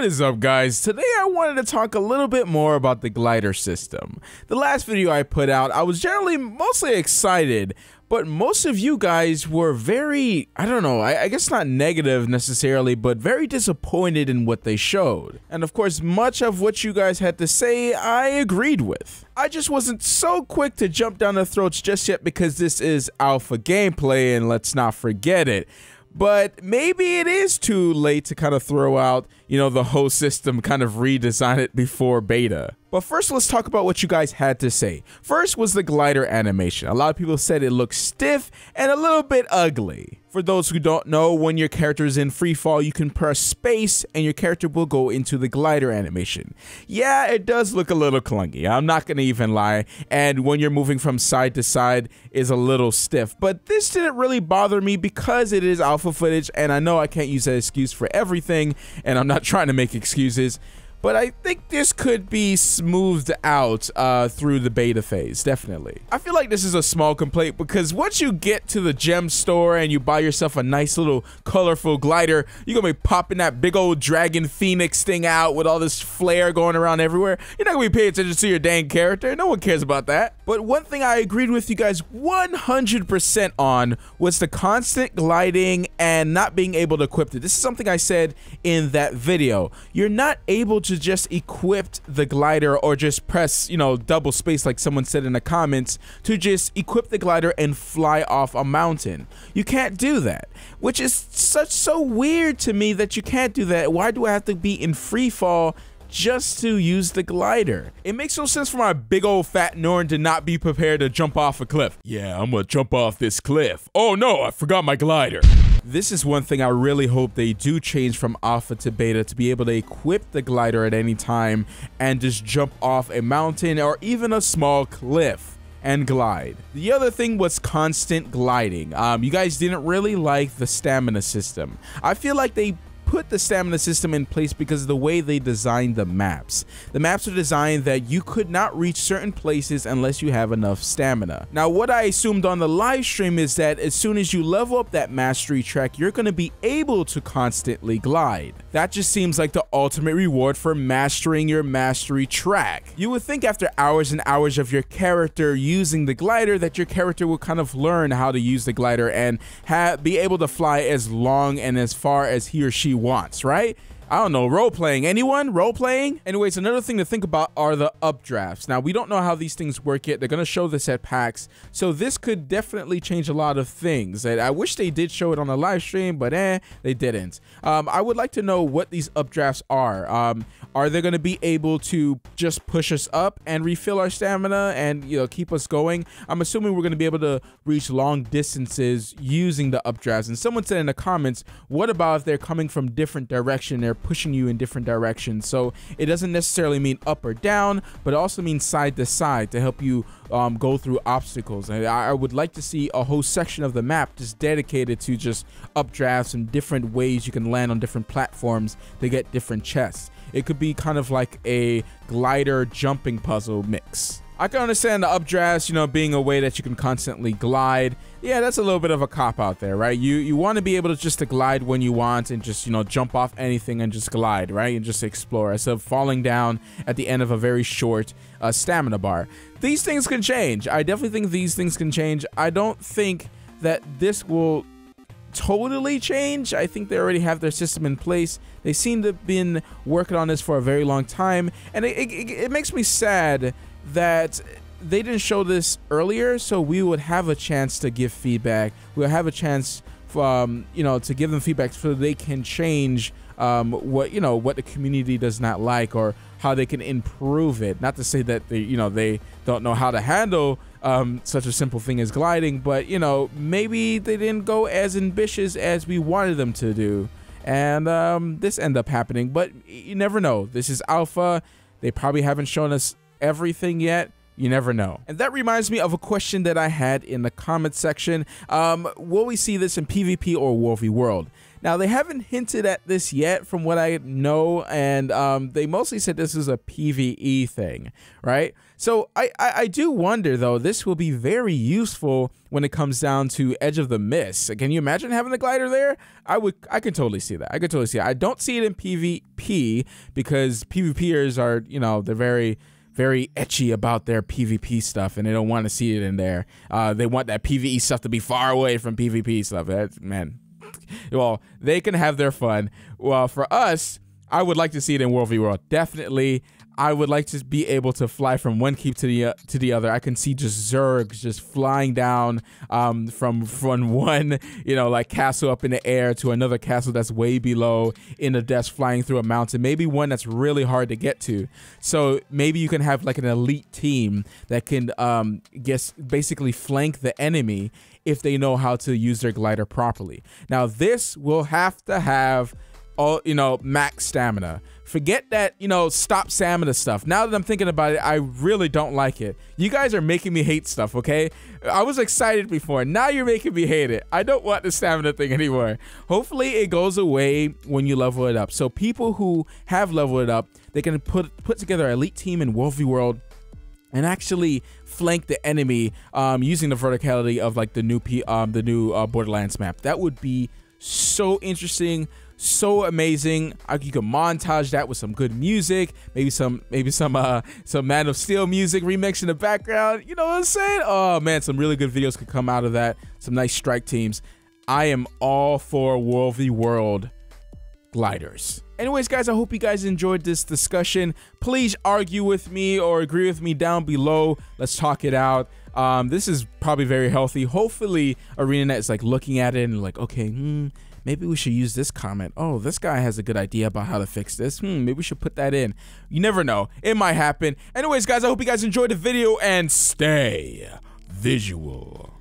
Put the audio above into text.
What is up, guys? Today I wanted to talk a little bit more about the glider system. The last video I put out, I was generally mostly excited, but most of you guys were very, I don't know, I guess not negative necessarily, but very disappointed in what they showed. And of course, much of what you guys had to say, I agreed with. I just wasn't so quick to jump down their throats just yet because this is alpha gameplay and let's not forget it. But maybe it is too late to kind of throw out, the whole system, kind of redesign it before beta. But first, let's talk about what you guys had to say. First was the glider animation. A lot of people said it looks stiff and a little bit ugly. For those who don't know, when your character is in free fall, you can press space and your character will go into the glider animation. Yeah, it does look a little clunky. I'm not gonna even lie. And when you're moving from side to side is a little stiff. But this didn't really bother me because it is alpha footage and I know I can't use that excuse for everything and I'm not trying to make excuses. But I think this could be smoothed out through the beta phase, definitely. I feel like this is a small complaint because once you get to the gem store and you buy yourself a nice little colorful glider, you're gonna be popping that big old dragon phoenix thing out with all this flare going around everywhere. You're not gonna be paying attention to your dang character. No one cares about that. But one thing I agreed with you guys 100% on was the constant gliding and not being able to equip it. This is something I said in that video. You're not able to just equip the glider or just press, double space like someone said in the comments to just equip the glider and fly off a mountain. You can't do that, which is so weird to me that you can't do that. Why do I have to be in free fall just to use the glider? It makes no sense for my big old fat Norn to not be prepared to jump off a cliff. Yeah, I'm gonna jump off this cliff. Oh no, I forgot my glider. This is one thing I really hope they do change from alpha to beta, to be able to equip the glider at any time and just jump off a mountain or even a small cliff and glide. The other thing was constant gliding. You guys didn't really like the stamina system. I feel like they put the stamina system in place because of the way they designed the maps. The maps are designed that you could not reach certain places unless you have enough stamina. Now, what I assumed on the live stream is that as soon as you level up that mastery track, you're going to be able to constantly glide. That just seems like the ultimate reward for mastering your mastery track. You would think after hours and hours of your character using the glider that your character will kind of learn how to use the glider and be able to fly as long and as far as he or she wants, right? I don't know, role-playing. Anyone? Role-playing? Anyways, another thing to think about are the updrafts. Now, we don't know how these things work yet. They're going to show this at PAX, so this could definitely change a lot of things. And I wish they did show it on the live stream, but they didn't. I would like to know what these updrafts are. Are they going to be able to just push us up and refill our stamina and, keep us going? I'm assuming we're going to be able to reach long distances using the updrafts. And someone said in the comments, what about if they're coming from different direction? They're pushing you in different directions. So it doesn't necessarily mean up or down, but it also means side to side to help you go through obstacles. And I would like to see a whole section of the map just dedicated to just updrafts and different ways you can land on different platforms to get different chests. It could be kind of like a glider jumping puzzle mix. I can understand the updrafts, being a way that you can constantly glide. Yeah, that's a little bit of a cop out there, right? You want to be able to glide when you want and just, jump off anything and just glide, right? And just explore instead of falling down at the end of a very short stamina bar. These things can change. I definitely think these things can change. I don't think that this will totally change. I think they already have their system in place. They seem to have been working on this for a very long time. And it makes me sad that they didn't show this earlier, so we would have a chance to give feedback. We'll have a chance to give them feedback so they can change what the community does not like or how they can improve it. Not to say that they don't know how to handle such a simple thing as gliding, but maybe they didn't go as ambitious as we wanted them to do, and this ended up happening. But you never know. This is alpha. They probably haven't shown us everything yet. You never know. And that reminds me of a question that I had in the comment section. Will we see this in PvP or World v World? Now, they haven't hinted at this yet from what I know, and they mostly said this is a PvE thing, right? So I do wonder, though, this will be very useful when it comes down to Edge of the Mist. Can you imagine having the glider there? I can totally see that. I could totally see it. I don't see it in PvP because PvPers are, you know, they're very etchy about their PvP stuff, and they don't want to see it in there. They want that PvE stuff to be far away from PvP stuff. Man. Well, they can have their fun. Well, for us, I would like to see it in World v World. Definitely, I would like to be able to fly from one keep to the other. I can see just Zergs just flying down from one, you know, like castle up in the air to another castle that's way below in the depths, flying through a mountain. Maybe one that's really hard to get to. So maybe you can have like an elite team that can basically flank the enemy if they know how to use their glider properly. Now this will have to have all, you know, max stamina. Forget that, you know, stop stamina stuff. Now that I'm thinking about it, I really don't like it. You guys are making me hate stuff, okay? I was excited before. Now you're making me hate it. I don't want the stamina thing anymore. Hopefully it goes away when you level it up. So people who have leveled it up, they can put together an elite team in World v World and actually flank the enemy using the verticality of like the new Borderlands map. That would be so interesting, so amazing. You could montage that with some good music, maybe some Man of Steel music remix in the background. You know what I'm saying? Oh man, some really good videos could come out of that. Some nice strike teams. I am all for World v World gliders. Anyways, guys, I hope you guys enjoyed this discussion. Please argue with me or agree with me down below. Let's talk it out. This is probably very healthy. Hopefully, ArenaNet is like looking at it and like, okay, maybe we should use this comment. Oh, this guy has a good idea about how to fix this. Maybe we should put that in. You never know. It might happen. Anyways, guys, I hope you guys enjoyed the video and stay visual.